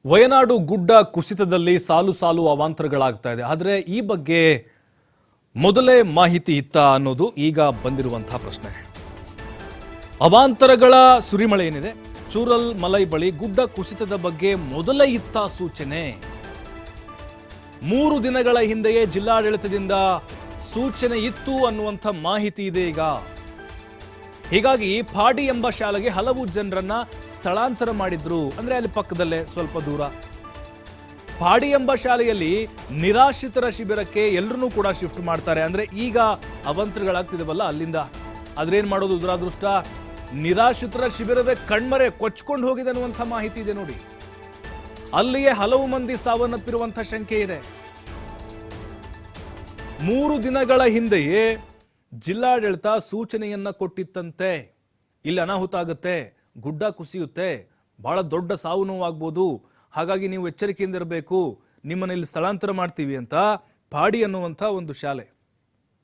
ವಯನಾಡು ಗುಡ್ಡ ಕುಸಿತದಲ್ಲಿ ಸಾಲು ಸಾಲು ಅವಾಂತರಗಳಾಗ್ತಾ ಇದೆ. ಆದರೆ ಈ ಬಗ್ಗೆ ಮೊದಲೇ ಮಾಹಿತಿ ಇತ್ತ ಅನ್ನೋದು ಈಗ ಬಂದಿರುವಂತಹ ಪ್ರಶ್ನೆ. ಅವಾಂತರಗಳ ಸುರಿಮಳೆ ಏನಿದೆ, ಚೂರಲ್ ಮಲೈ ಬಳಿ ಗುಡ್ಡ ಕುಸಿತದ ಬಗ್ಗೆ ಮೊದಲೇ ಇತ್ತ ಸೂಚನೆ. 3 ದಿನಗಳ ಹಿಂದೆಯೇ ಜಿಲ್ಲಾಡಳಿತದಿಂದ ಸೂಚನೆ ಇತ್ತು ಅನ್ನುವಂಥ ಮಾಹಿತಿ ಇದೆ ಈಗ. ಹೀಗಾಗಿ ಪಾಡಿ ಎಂಬ ಶಾಲೆಗೆ ಹಲವು ಜನರನ್ನ ಸ್ಥಳಾಂತರ ಮಾಡಿದ್ರು. ಅಂದ್ರೆ ಅಲ್ಲಿ ಪಕ್ಕದಲ್ಲೇ ಸ್ವಲ್ಪ ದೂರ ಪಾಡಿ ಎಂಬ ಶಾಲೆಯಲ್ಲಿ ನಿರಾಶ್ರಿತರ ಶಿಬಿರಕ್ಕೆ ಎಲ್ಲರನ್ನೂ ಕೂಡ ಶಿಫ್ಟ್ ಮಾಡ್ತಾರೆ. ಅಂದ್ರೆ ಈಗ ಅವಾಂತರಗಳಾಗ್ತಿದವಲ್ಲ ಅಲ್ಲಿಂದ. ಆದ್ರೇನ್ ಮಾಡೋದು, ದುರಾದೃಷ್ಟ ನಿರಾಶ್ರಿತರ ಶಿಬಿರವೇ ಕಣ್ಮರೆ ಕೊಚ್ಕೊಂಡು ಹೋಗಿದೆ ಅನ್ನುವಂಥ ಮಾಹಿತಿ ಇದೆ ನೋಡಿ. ಅಲ್ಲಿಯೇ ಹಲವು ಮಂದಿ ಸಾವನ್ನಪ್ಪಿರುವಂಥ ಶಂಕೆ ಇದೆ. 3 ದಿನಗಳ ಹಿಂದೆಯೇ ಜಿಲ್ಲಾಡಳಿತ ಸೂಚನೆಯನ್ನ ಕೊಟ್ಟಿತ್ತಂತೆ, ಇಲ್ಲಿ ಅನಾಹುತ ಆಗುತ್ತೆ, ಗುಡ್ಡ ಕುಸಿಯುತ್ತೆ, ಬಹಳ ದೊಡ್ಡ ಸಾವು ನೋವಾಗ್ಬೋದು, ಹಾಗಾಗಿ ನೀವು ಎಚ್ಚರಿಕೆಯಿಂದ ಇರಬೇಕು, ನಿಮ್ಮನ್ನ ಇಲ್ಲಿ ಸ್ಥಳಾಂತರ ಮಾಡ್ತೀವಿ ಅಂತ. ಪಾಡಿ ಅನ್ನುವಂಥ ಒಂದು ಶಾಲೆ,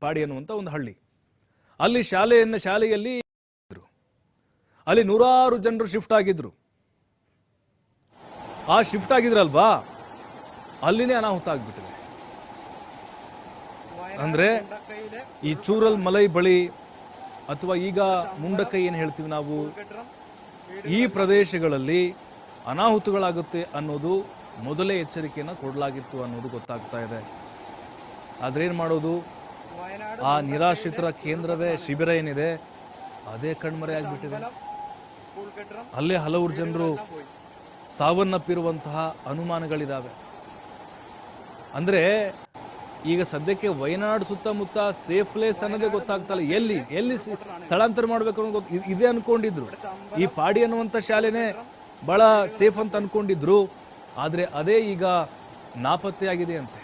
ಪಾಡಿ ಅನ್ನುವಂಥ ಒಂದು ಹಳ್ಳಿ, ಅಲ್ಲಿ ಶಾಲೆಯಲ್ಲಿ ಅಲ್ಲಿ 100 ಜನರು ಶಿಫ್ಟ್ ಆಗಿದ್ರು. ಆ ಶಿಫ್ಟ್ ಆಗಿದ್ರಲ್ವಾ, ಅಲ್ಲಿನೇ ಅನಾಹುತ ಆಗ್ಬಿಟ್ಟಿದೆ. ಅಂದ್ರೆ ಈ ಚೂರಲ್ ಮಲೈ ಬಳಿ ಅಥವಾ ಈಗ ಮುಂಡಕೈ ಏನು ಹೇಳ್ತೀವಿ ನಾವು, ಈ ಪ್ರದೇಶಗಳಲ್ಲಿ ಅನಾಹುತಗಳಾಗುತ್ತೆ ಅನ್ನೋದು ಮೊದಲೇ ಎಚ್ಚರಿಕೆಯನ್ನು ಕೊಡಲಾಗಿತ್ತು ಅನ್ನೋದು ಗೊತ್ತಾಗ್ತಾ ಇದೆ. ಆದ್ರೇನ್ ಮಾಡೋದು, ಆ ನಿರಾಶ್ರಿತರ ಕೇಂದ್ರವೇ ಶಿಬಿರ ಏನಿದೆ ಅದೇ ಕಣ್ಮರೆ ಆಗ್ಬಿಟ್ಟಿದೆ. ಅಲ್ಲೇ ಹಲವು ಜನರು ಸಾವನ್ನಪ್ಪಿರುವಂತಹ ಅನುಮಾನಗಳಿದಾವೆ. ಅಂದ್ರೆ ಈಗ ಸದ್ಯಕ್ಕೆ ವಯನಾಡು ಸುತ್ತಮುತ್ತ ಸೇಫ್ ಪ್ಲೇಸ್ ಅನ್ನೋದೇ ಗೊತ್ತಾಗ್ತಲ್ಲ. ಎಲ್ಲಿ ಸ್ಥಳಾಂತರ ಮಾಡಬೇಕು ಅನ್ನೋ ಇದೇ ಅನ್ಕೊಂಡಿದ್ರು. ಈ ಪಾಡಿ ಅನ್ನುವಂಥ ಶಾಲೆನೇ ಬಹಳ ಸೇಫ್ ಅಂತ ಅನ್ಕೊಂಡಿದ್ರು. ಆದರೆ ಅದೇ ಈಗ ನಾಪತ್ತೆಯಾಗಿದೆ ಅಂತೆ.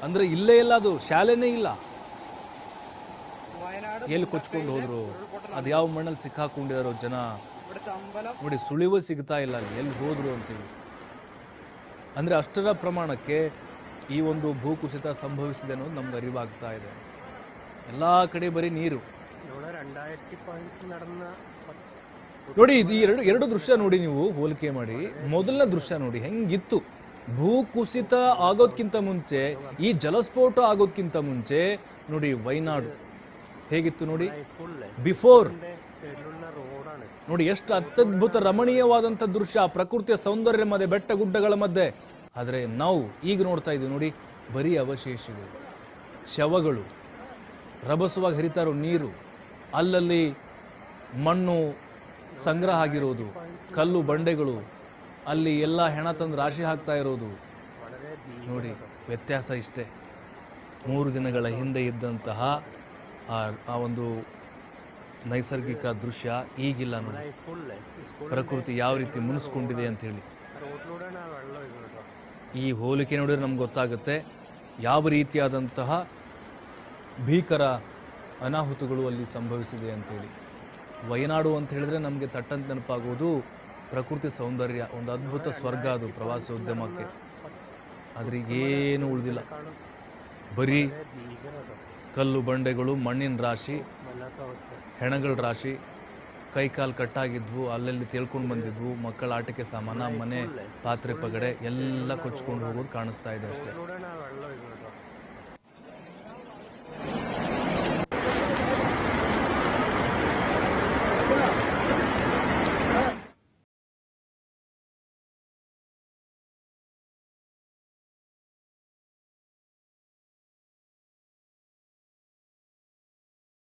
ಅಂದ್ರೆ ಇಲ್ಲೇ ಇಲ್ಲ, ಅದು ಶಾಲೆನೇ ಇಲ್ಲ. ಎಲ್ಲಿ ಕೊಚ್ಕೊಂಡು ಹೋದ್ರು, ಅದು ಯಾವ ಮಣ್ಣಲ್ಲಿ ಸಿಕ್ಕಾಕೊಂಡಿರೋ ಜನ ನೋಡಿ, ಸುಳಿವು ಸಿಗ್ತಾ ಇಲ್ಲ ಅಲ್ಲಿ ಎಲ್ಲಿ ಹೋದ್ರು ಅಂತೇಳಿ. ಅಂದ್ರೆ ಅಷ್ಟರ ಪ್ರಮಾಣಕ್ಕೆ ಈ ಒಂದು ಭೂಕುಸಿತ ಸಂಭವಿಸಿದೆ ಅನ್ನೋದು ನಮ್ಗೆ ಅರಿವಾಗ್ತಾ ಇದೆ. ಎಲ್ಲ ಕಡೆ ಬರೀ ನೀರು ನೋಡಿ. ಇದು ಎರಡು ದೃಶ್ಯ ನೋಡಿ, ನೀವು ಹೋಲಿಕೆ ಮಾಡಿ. ಮೊದಲನೇ ದೃಶ್ಯ ನೋಡಿ ಹೆಂಗಿತ್ತು, ಭೂಕುಸಿತ ಆಗೋದ್ಕಿಂತ ಮುಂಚೆ, ಈ ಜಲಸ್ಫೋಟ ಆಗೋದ್ಕಿಂತ ಮುಂಚೆ ನೋಡಿ ವಯನಾಡು ಹೇಗಿತ್ತು ನೋಡಿ. ಬಿಫೋರ್ ನೋಡಿ ಎಷ್ಟು ಅತ್ಯದ್ಭುತ ರಮಣೀಯವಾದಂಥ ದೃಶ್ಯ, ಪ್ರಕೃತಿಯ ಸೌಂದರ್ಯ ಮಧ್ಯೆ, ಬೆಟ್ಟ ಗುಡ್ಡಗಳ ಮಧ್ಯೆ. ಆದರೆ ನಾವು ಈಗ ನೋಡ್ತಾ ಇದ್ದೀವಿ ನೋಡಿ, ಬರೀ ಅವಶೇಷಗಳು, ಶವಗಳು, ರಭಸವಾಗಿ ಹರಿತಾ ಇರೋ ನೀರು, ಅಲ್ಲಲ್ಲಿ ಮಣ್ಣು ಸಂಗ್ರಹ ಆಗಿರೋದು, ಕಲ್ಲು ಬಂಡೆಗಳು, ಅಲ್ಲಿ ಎಲ್ಲ ಹೆಣ ತಂದು ರಾಶಿ ಹಾಕ್ತಾ ಇರೋದು ನೋಡಿ. ವ್ಯತ್ಯಾಸ ಇಷ್ಟೇ, 3 ದಿನಗಳ ಹಿಂದೆ ಇದ್ದಂತಹ ಆ ಒಂದು ನೈಸರ್ಗಿಕ ದೃಶ್ಯ ಈಗಿಲ್ಲ ನೋಡಿ. ಪ್ರಕೃತಿ ಯಾವ ರೀತಿ ಮುನಿಸ್ಕೊಂಡಿದೆ ಅಂತ ಹೇಳಿ ಈ ಹೋಲಿಕೆ ನೋಡಿದ್ರೆ ನಮ್ಗೆ ಗೊತ್ತಾಗುತ್ತೆ ಯಾವ ರೀತಿಯಾದಂತಹ ಭೀಕರ ಅನಾಹುತಗಳು ಅಲ್ಲಿ ಸಂಭವಿಸಿದೆ ಅಂತೇಳಿ. ವಯನಾಡು ಅಂತ ಹೇಳಿದ್ರೆ ನಮಗೆ ತಟ್ಟಂತ ನೆನಪಾಗೋದು ಪ್ರಕೃತಿ ಸೌಂದರ್ಯ, ಒಂದು ಅದ್ಭುತ ಸ್ವರ್ಗ ಅದು ಪ್ರವಾಸೋದ್ಯಮಕ್ಕೆ. ಆದರೆ ಏನು ಉಳಿದಿಲ್ಲ, ಬರೀ ಕಲ್ಲು ಬಂಡೆಗಳು, ಮಣ್ಣಿನ ರಾಶಿ, ಹೆಣಗಳ ರಾಶಿ, ಕೈಕಾಲು ಕಟ್ಟಾಗಿದ್ವು, ಅಲ್ಲಲ್ಲಿ ತೇಳ್ಕೊಂಡು ಬಂದಿದ್ವು, ಮಕ್ಕಳ ಆಟಿಕೆ ಸಾಮಾನ, ಮನೆ ಪಾತ್ರೆ ಪಗಡೆ ಎಲ್ಲ ಕೊಚ್ಕೊಂಡು ಹೋಗೋದು ಕಾಣಿಸ್ತಾ ಇದೆ ಅಷ್ಟೇ.